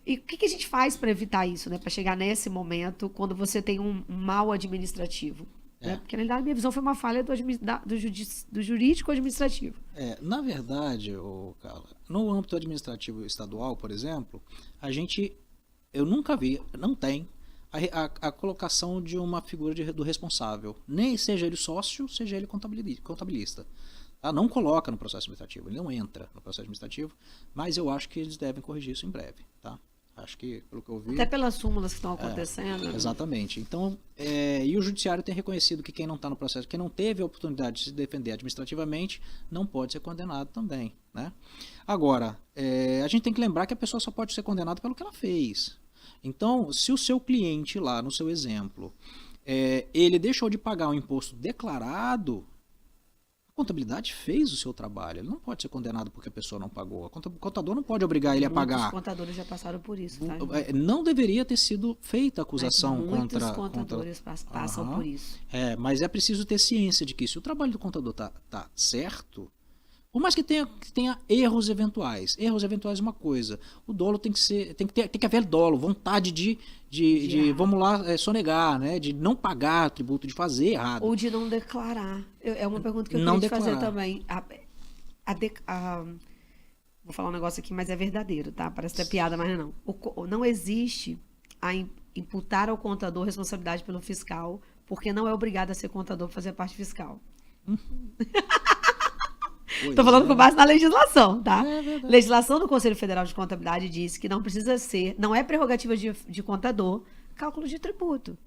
E o que a gente faz para evitar isso, né? Para chegar nesse momento, quando você tem um mal administrativo? Né? É. Porque, na realidade, a minha visão foi uma falha do jurídico administrativo. Na verdade, Carla, no âmbito administrativo estadual, por exemplo, eu nunca vi, não tem, a colocação de uma figura do responsável, nem seja ele sócio, seja ele contabilista. Tá? Não coloca no processo administrativo, ele não entra no processo administrativo, mas eu acho que eles devem corrigir isso em breve. Tá? Acho que, pelo que eu vi... Até pelas súmulas que estão acontecendo. Exatamente. Então, e o judiciário tem reconhecido que quem não está no processo, quem não teve a oportunidade de se defender administrativamente, não pode ser condenado também. Né? Agora, a gente tem que lembrar que a pessoa só pode ser condenada pelo que ela fez. Então, se o seu cliente lá, no seu exemplo, ele deixou de pagar um imposto declarado, a contabilidade fez o seu trabalho. Ele não pode ser condenado porque a pessoa não pagou. O contador não pode obrigar ele a pagar. Muitos contadores já passaram por isso, tá? Não deveria ter sido feita acusação contra... Muitos contadores passam por isso. Mas é preciso ter ciência de que se o trabalho do contador tá certo, por mais que tenha erros eventuais é uma coisa. O dolo tem que haver dolo, vontade de vamos lá, sonegar, né? De não pagar tributo, de fazer errado. Ou de não declarar. É uma pergunta que eu não queria te fazer declarar. também. Vou falar um negócio aqui, mas é verdadeiro, tá? Parece até piada, mas não. Não existe imputar ao contador responsabilidade pelo fiscal, porque não é obrigado a ser contador para fazer a parte fiscal. Estou falando com base na legislação, tá? Legislação do Conselho Federal de Contabilidade diz que não precisa ser, não é prerrogativa de contador, cálculo de tributo.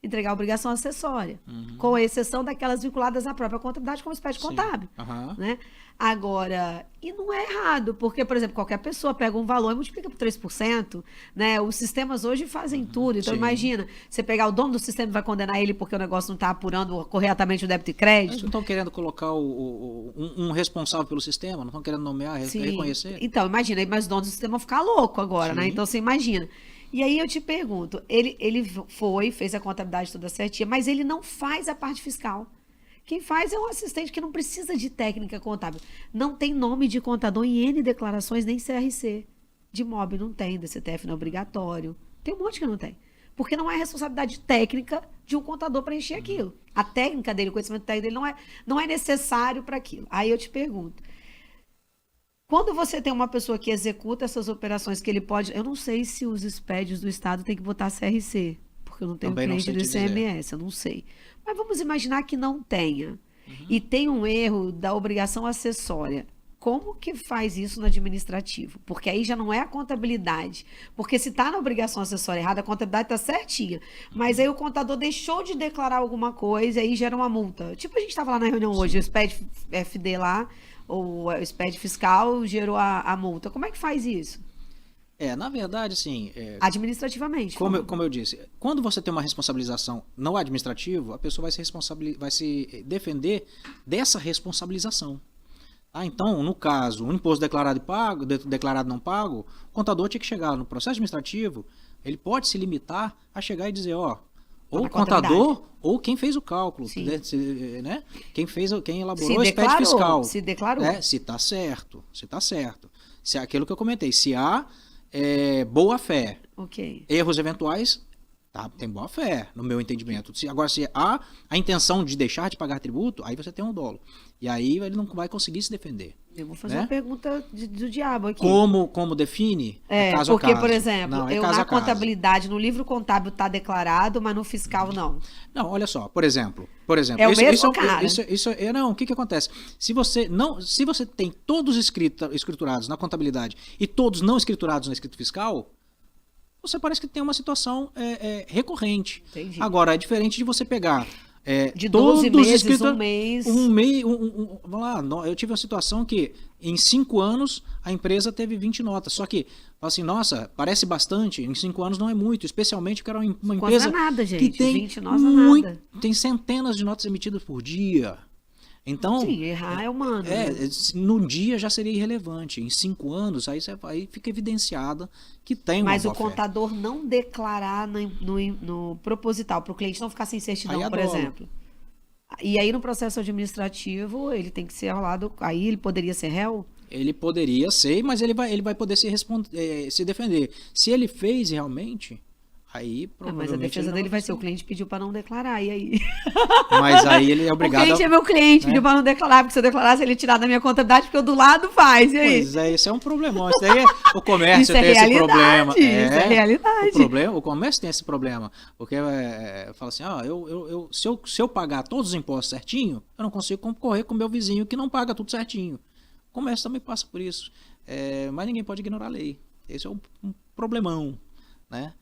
Entregar obrigação acessória, com exceção daquelas vinculadas à própria contabilidade como espécie contábil. Né? Agora, e não é errado, porque, por exemplo, qualquer pessoa pega um valor e multiplica por 3%, né? Os sistemas hoje fazem tudo. Então, imagina, você pegar o dono do sistema e vai condenar ele porque o negócio não está apurando corretamente o débito e crédito. Eles não estão querendo colocar um responsável pelo sistema, não estão querendo nomear, reconhecer. Então, imagina, mas o dono do sistema vai ficar louco agora, né? Então, você imagina. E aí eu te pergunto, ele fez a contabilidade toda certinha, mas ele não faz a parte fiscal. Quem faz é um assistente que não precisa de técnica contábil. Não tem nome de contador em N declarações, nem CRC. De MOB não tem, DCTF não é obrigatório. Tem um monte que não tem. Porque não é responsabilidade técnica de um contador preencher aquilo. A técnica dele, o conhecimento técnico dele não é necessário para aquilo. Aí eu te pergunto, quando você tem uma pessoa que executa essas operações que ele pode... Eu não sei se os expédios do Estado têm que botar CRC, porque eu não tenho cliente do ICMS, eu não sei. Mas vamos imaginar que não tenha. E tem um erro da obrigação acessória. Como que faz isso no administrativo? Porque aí já não é a contabilidade. Porque se está na obrigação acessória errada, a contabilidade está certinha. Mas aí o contador deixou de declarar alguma coisa e aí gera uma multa. Tipo a gente estava lá na reunião hoje, o SPED FD lá, ou o SPED fiscal gerou a multa. Como é que faz isso? Na verdade, sim. Administrativamente. Como eu disse, quando você tem uma responsabilização no administrativo, a pessoa vai se defender dessa responsabilização. Então, no caso, um imposto declarado e pago, declarado não pago, o contador tinha que chegar no processo administrativo, ele pode se limitar a chegar e dizer, ou o contador ou quem fez o cálculo, né? Quem elaborou o SPED fiscal. Se declarou. Se está certo. Se aquilo que eu comentei, se há boa fé, erros eventuais, tem boa fé, no meu entendimento. Agora, se há a intenção de deixar de pagar tributo, aí você tem um dolo. E aí ele não vai conseguir se defender. Eu vou fazer uma pergunta do diabo aqui. Como define? Caso a caso. Por exemplo, na contabilidade, no livro contábil está declarado, mas no fiscal não. Não, olha só, por exemplo. É o mesmo cara. Não, o que acontece? Se você tem todos escriturados na contabilidade e todos não escriturados na escrita fiscal, você parece que tem uma situação recorrente. Entendi. Agora, é diferente de você pegar... de 12 meses, um mês. Vamos lá, eu tive uma situação que em 5 anos a empresa teve 20 notas. Só que, assim, nossa, parece bastante, em 5 anos não é muito, especialmente que era uma empresa não é nada, gente. que tem 20 notas nada. Tem centenas de notas emitidas por dia. Então, sim, errar é humano. Num dia já seria irrelevante. Em 5 anos, aí fica evidenciada que tem uma Mas o boa-fé. Contador não declarar no proposital, para o cliente não ficar sem certidão, por exemplo. E aí no processo administrativo, ele tem que ser rolado, aí ele poderia ser réu? Ele poderia ser, mas ele vai poder se defender. Se ele fez realmente, aí Mas a provavelmente defesa ele dele não vai ser o fazer. cliente pediu para não declarar, e aí? Mas aí ele é O obrigado cliente é a... meu cliente, né? pediu para não declarar, porque se eu declarasse ele ia tirar da minha contabilidade, porque o do lado faz, e aí? Pois é, isso é um problemão. Isso daí o comércio Isso é tem esse realidade, problema. isso é realidade. O comércio tem esse problema. Porque fala assim, se eu pagar todos os impostos certinho, eu não consigo concorrer com o meu vizinho que não paga tudo certinho. O comércio também passa por isso. Mas ninguém pode ignorar a lei. Esse é um problemão, né?